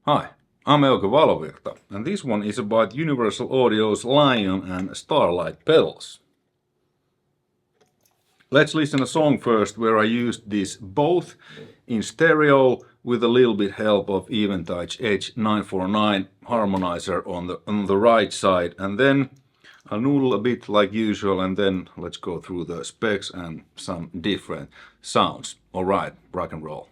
Hi, I'm Euge Valovirta, and this one is about Universal Audio's Lion and Starlight pedals. Let's listen a song first where I used these both in stereo with a little bit help of Eventide Edge 949 harmonizer on the right side, and then I'll noodle a bit like usual, and then let's go through the specs and some different sounds. Alright, rock and roll.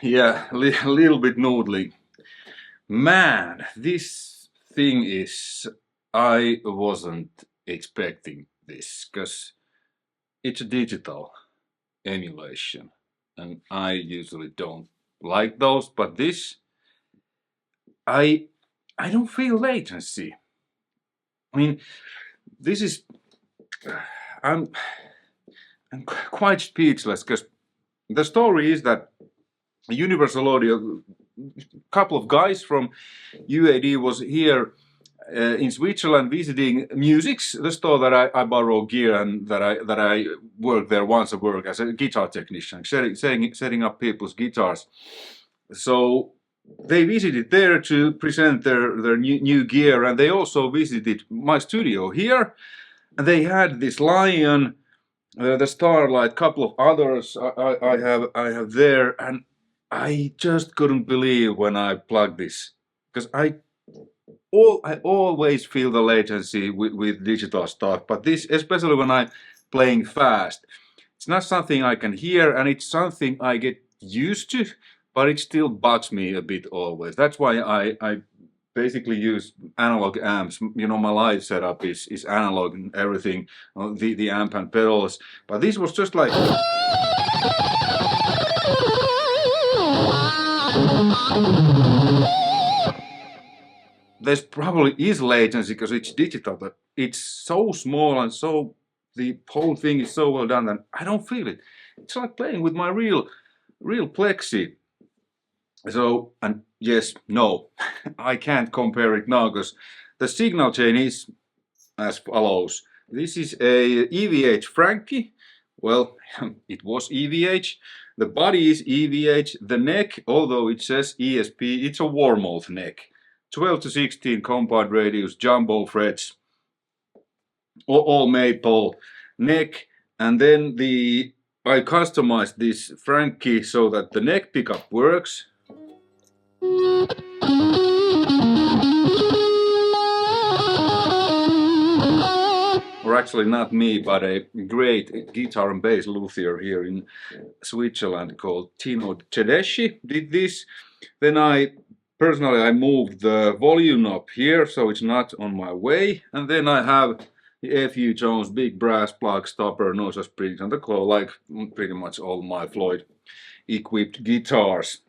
Yeah, a little bit noodling. Man, this thing is... I wasn't expecting this, because it's a digital emulation, and I usually don't like those, but this... I don't feel latency. I mean, this is... I'm quite speechless, because the story is that Universal Audio, a couple of guys from UAD was here in Switzerland visiting Musics, the store that I borrow gear and that I work there once a work as a guitar technician, setting up people's guitars. So they visited there to present their new gear, and they also visited my studio here. And they had this Lion, the Starlight, couple of others I have there, and I just couldn't believe when I plugged this, because I always feel the latency with digital stuff, but this, especially when I'm playing fast, it's not something I can hear, and it's something I get used to, but it still bugs me a bit always. That's why I basically use analog amps. You know, my live setup is analog and everything, the amp and pedals, but this was just like... There's probably is latency because it's digital, but it's so small and so the whole thing is so well done that I don't feel it. It's like playing with my real Plexi. So, and yes, no, I can't compare it now because the signal chain is as follows. This is a EVH Frankie. Well, it was EVH. The body is EVH. The neck, although it says ESP, it's a Warmoth neck. 12 to 16 compound radius, jumbo frets, all maple neck, and then I customized this Frankie so that the neck pickup works. Or actually not me, but a great guitar and bass luthier here in Switzerland called Tino Tedeschi did this. Then personally, I moved the volume knob here, so it's not on my way. And then I have the F.U. Jones big brass plug stopper, noise springs, and the claw, like pretty much all my Floyd equipped guitars.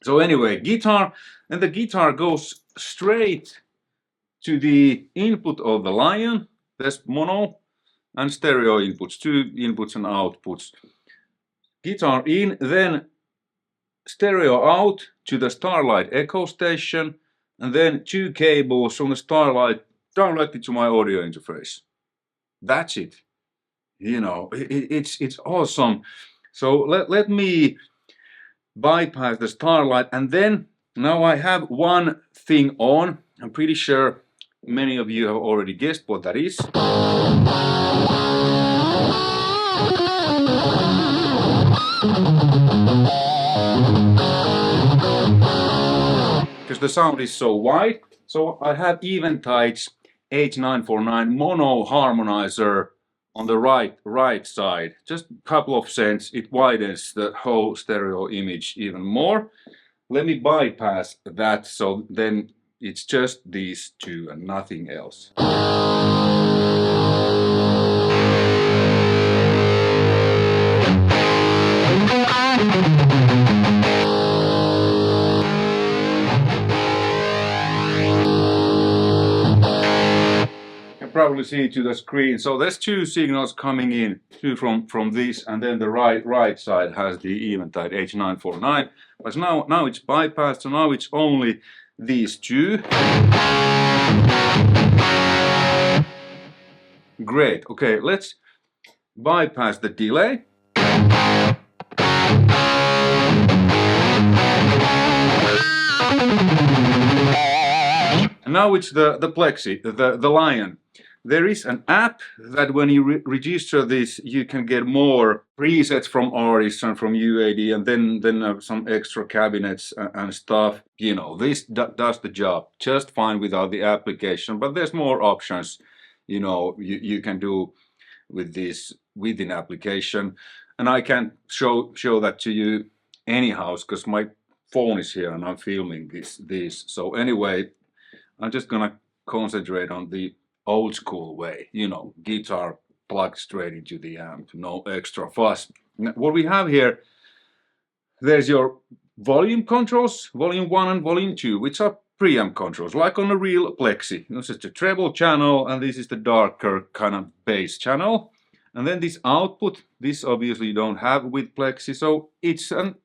So anyway, guitar, and the guitar goes straight to the input of the Lion. There's mono and stereo inputs, 2 inputs and outputs. Guitar in, then stereo out to the Starlight Echo Station, and then 2 cables from the Starlight directly to my audio interface. That's it. You know, it's awesome. So let me bypass the Starlight, and then now I have one thing on. I'm pretty sure many of you have already guessed what that is. Because the sound is so wide. So I have Eventide H949 mono harmonizer on the right side. Just a couple of cents. It widens the whole stereo image even more. Let me bypass that, so then it's just these two and nothing else. Probably see to the screen. So there's 2 signals coming in, 2 from this, and then the right side has the Eventide H949. But now it's bypassed, so now it's only these 2. Great. Okay, let's bypass the delay. And now it's the Plexi, the Lion. There is an app that when you register this, you can get more presets from artists and from UAD, and then some extra cabinets and stuff. You know, this does the job just fine without the application, but there's more options, you know, you can do with this within application. And I can't show that to you anyhow, because my phone is here and I'm filming this. So anyway, I'm just gonna concentrate on the old school way, you know, guitar plugged straight into the amp, no extra fuss. What we have here, there's your volume controls, volume 1 and volume 2, which are preamp controls, like on a real Plexi. This is the treble channel, and this is the darker kind of bass channel. And then this output, this obviously you don't have with Plexi, so it's an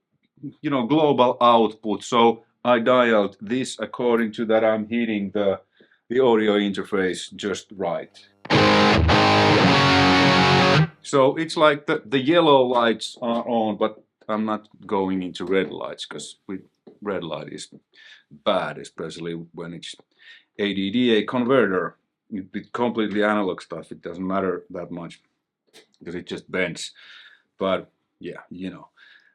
global output. So I dialed this according to that I'm hitting the audio interface just right. So it's like the yellow lights are on, but I'm not going into red lights because red light is bad, especially when it's ADDA converter. With completely analog stuff, it doesn't matter that much because it just bends. But yeah,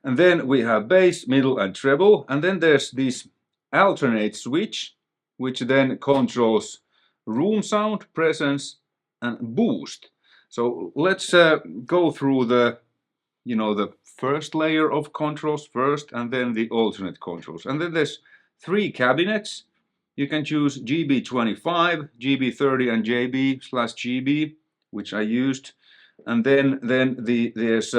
And then we have bass, middle, and treble. And then there's this alternate switch, which then controls room sound, presence, and boost. So let's go through the first layer of controls first, and then the alternate controls. And then there's 3 cabinets. You can choose GB25, GB30, and JB/GB, which I used. And then there's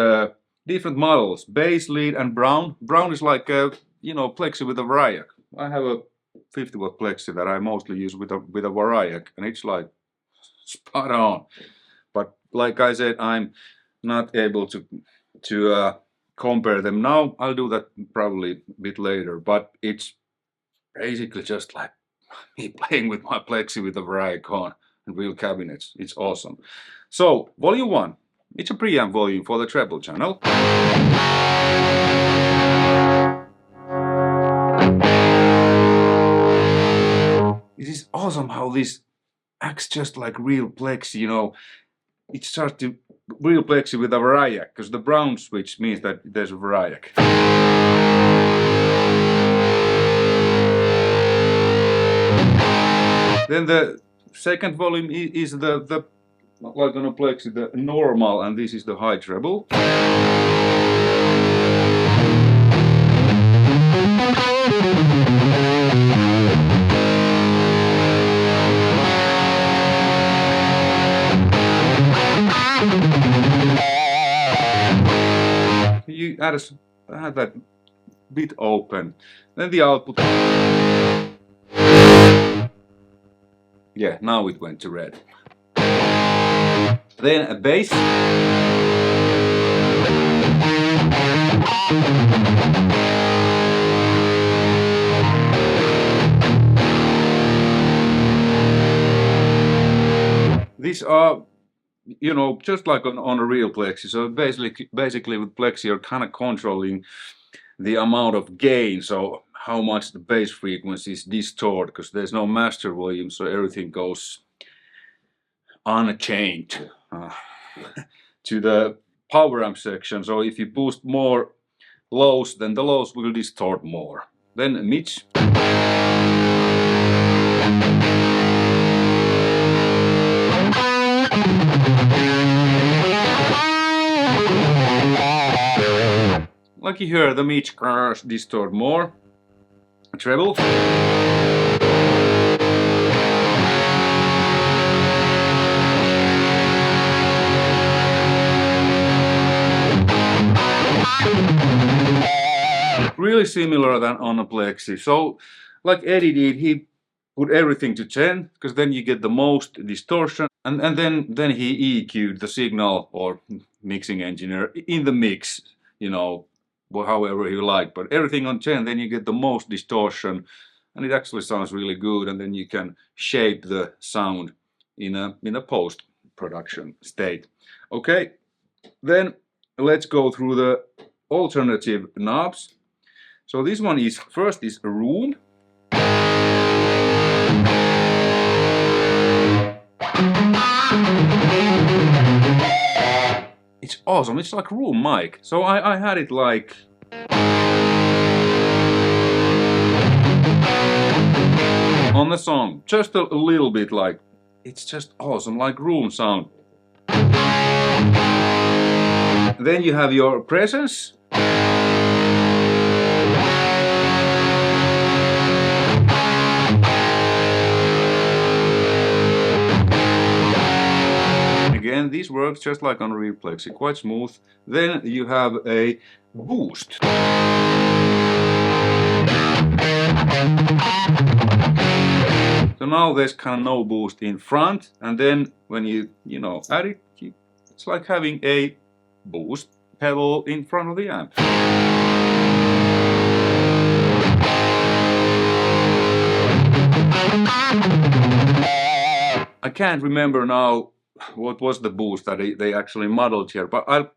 different models: bass, lead, and brown. Brown is like Plexi with a Variac. I have a 50-watt Plexi that I mostly use with a Variac, and it's like spot on. But like I said, I'm not able to compare them now. I'll do that probably a bit later. But it's basically just like me playing with my Plexi with a Variac on and real cabinets. It's awesome. So volume 1, it's a preamp volume for the treble channel. It is awesome how this acts just like real Plexi, It starts to real Plexi with a Variac, because the brown switch means that there's a Variac. Then the second volume is the like on a Plexi, the normal, and this is the high treble. You add that bit open. Then the output. Yeah, now it went to red. Then a bass. These are, just like on a real Plexi. So basically with Plexi you're kind of controlling the amount of gain, so how much the bass frequencies distort, because there's no master volume, so everything goes unchained to the power amp section. So if you boost more lows, then the lows will distort more. Then mids. Like you hear, the mids distort more. Treble. Really similar than on a Plexi. So, like Eddie did, he put everything to 10, because then you get the most distortion, and then he EQ'd the signal, or mixing engineer, in the mix, however you like, but everything on 10, then you get the most distortion, and it actually sounds really good, and then you can shape the sound in a post-production state. Okay, then let's go through the alternative knobs. So this one is, first is room. It's awesome, it's like room mic. So I had it like on the song, just a little bit, like, it's just awesome, like room sound. Then you have your presence. Again, this works just like on real Plexi, quite smooth. Then you have a boost. So now there's kind of no boost in front, and then when you add it, It's like having a boost pedal in front of the amp. I can't remember now what was the boost that they actually modeled here, but I'll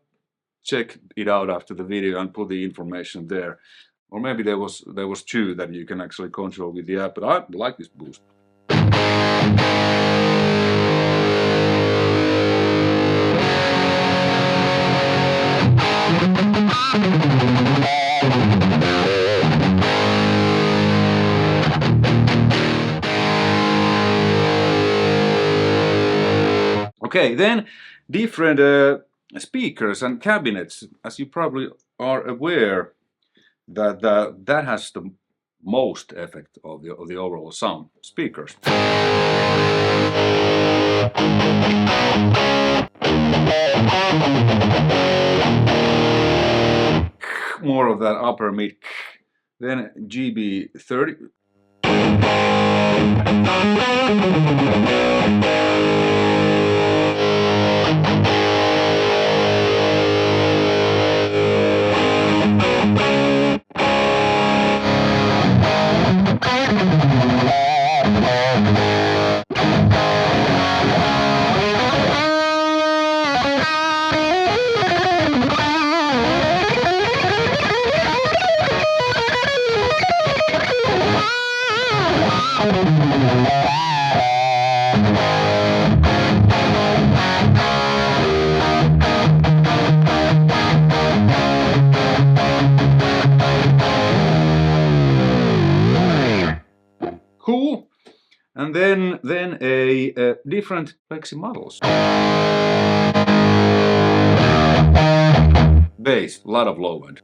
check it out after the video and put the information there. Or maybe there was two that you can actually control with the app, but I like this boost. Okay, then different speakers and cabinets. As you probably are aware, that has the most effect of the overall sound. Speakers. More of that upper mid. Then GB30. Cool. And then a different Plexi models. Bass, a lot of low end.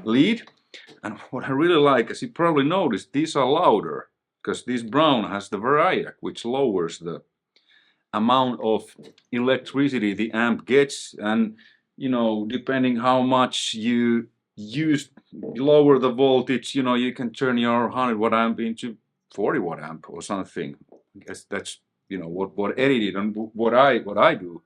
Lead. And what I really like, as you probably noticed, these are louder because this brown has the variac, which lowers the amount of electricity the amp gets, and you know, depending how much you use, lower the voltage, you know, you can turn your 100 watt amp into 40 watt amp or something. I guess that's, you know, what Eddie did and what I do.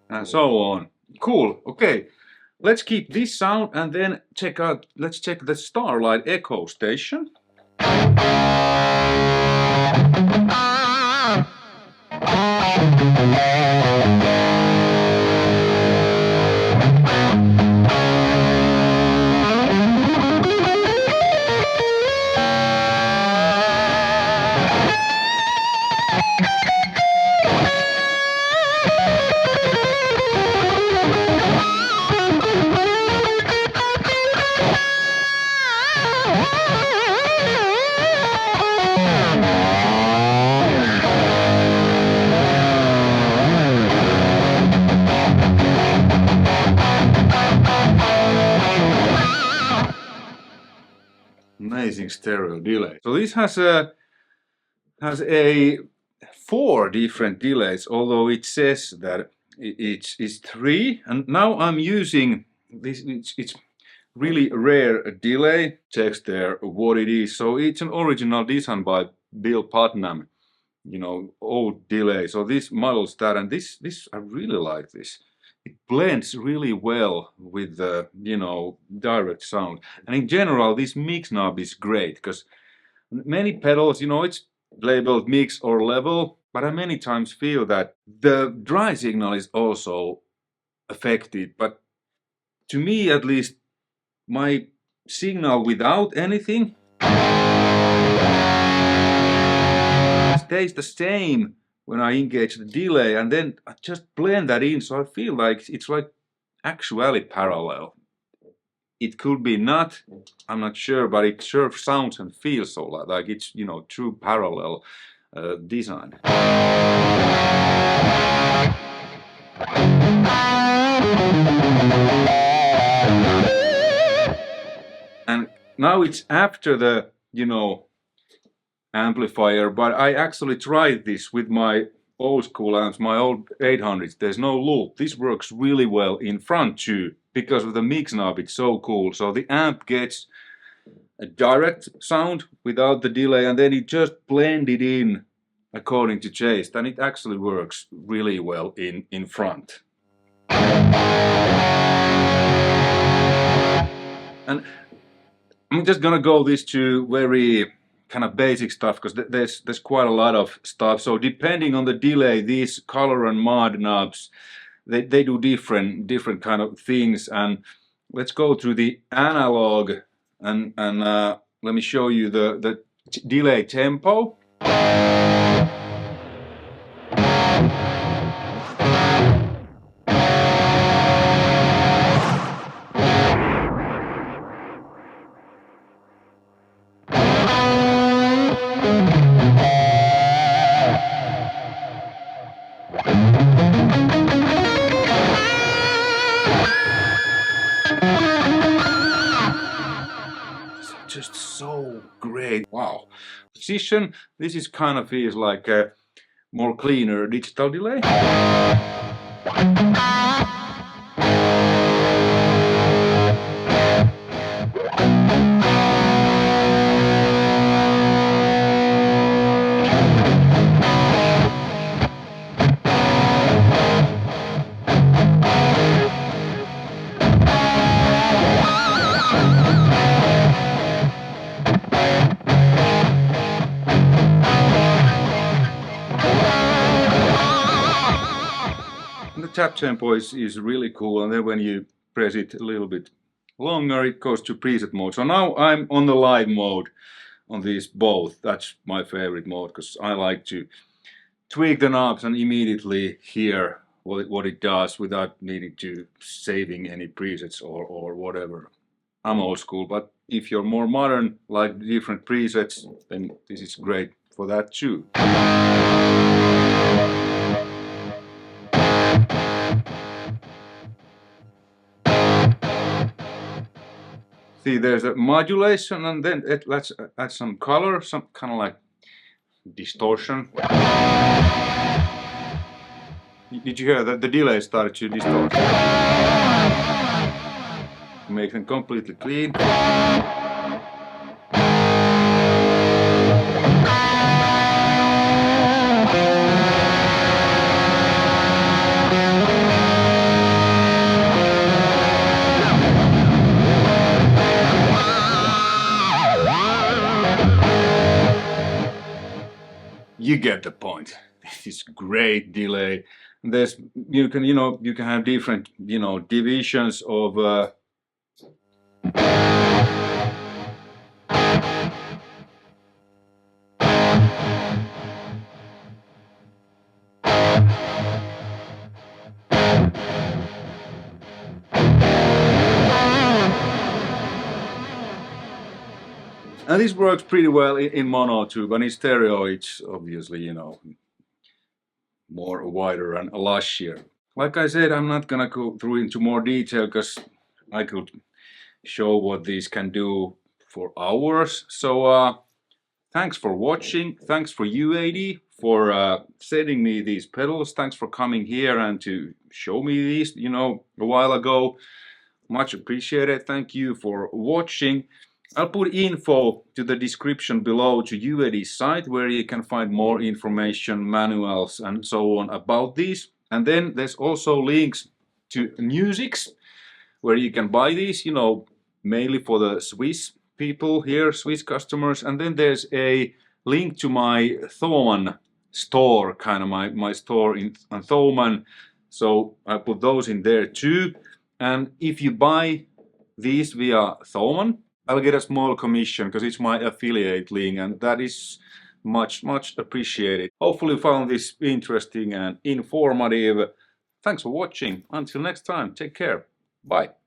And so on. Cool. Okay, let's keep this sound and then let's check the Starlight Echo station. Amazing stereo delay. So this has a 4 different delays, although it says that it's 3. And now I'm using this. It's really rare delay. Text there what it is. So it's an original design by Bill Putnam. You know, old delay. So this models that, and this I really like this. It blends really well with the, you know, direct sound. And in general, this mix knob is great because many pedals, you know, it's labeled mix or level. but I many times feel that the dry signal is also affected. But to me, at least, my signal without anything stays the same when I engage the delay, and then I just blend that in, so I feel like it's like actually parallel. It could be not, I'm not sure, but it sure sounds and feels so like it's, you know, true parallel design. And now it's after the, you know, amplifier, but I actually tried this with my old school amps, my old 800s. There's no loop. This works really well in front too, because of the mix knob. It's so cool. So the amp gets a direct sound without the delay, and then it just blended in according to taste, and it actually works really well in front. And I'm just gonna go this to very kind of basic stuff, because there's quite a lot of stuff. So depending on the delay, these color and mod knobs, they do different kind of things. And let's go through the analog, and let me show you the delay tempo. Just so great. Wow. Precision, this is kind of feels like a more cleaner digital delay. The tap tempo is really cool, and then when you press it a little bit longer, it goes to preset mode. So now I'm on the live mode on these both. That's my favorite mode, because I like to tweak the knobs and immediately hear what it does without needing to saving any presets or whatever. I'm old school, but if you're more modern, like different presets, then this is great for that too. See, there's a modulation, and then let's add some color, some kind of like distortion. Did you hear that the delay started to distort? Make them completely clean. You get the point. This is great delay. There's you can have different divisions of and this works pretty well in mono too, but in stereo it's obviously, more wider and lusher. Like I said, I'm not gonna go through into more detail, because I could show what these can do for hours. So thanks for watching. Thanks for UAD for sending me these pedals. Thanks for coming here and to show me these, a while ago. Much appreciated. Thank you for watching. I'll put info to the description below to UAD's site, where you can find more information, manuals and so on about these. And then there's also links to musics, where you can buy these, mainly for the Swiss people here, Swiss customers. And then there's a link to my Thorn store, kind of my store in Thoman. So I put those in there too. And if you buy these via Thoman, I'll get a small commission because it's my affiliate link, and that is much appreciated. Hopefully you found this interesting and informative. Thanks for watching. Until next time, take care. Bye.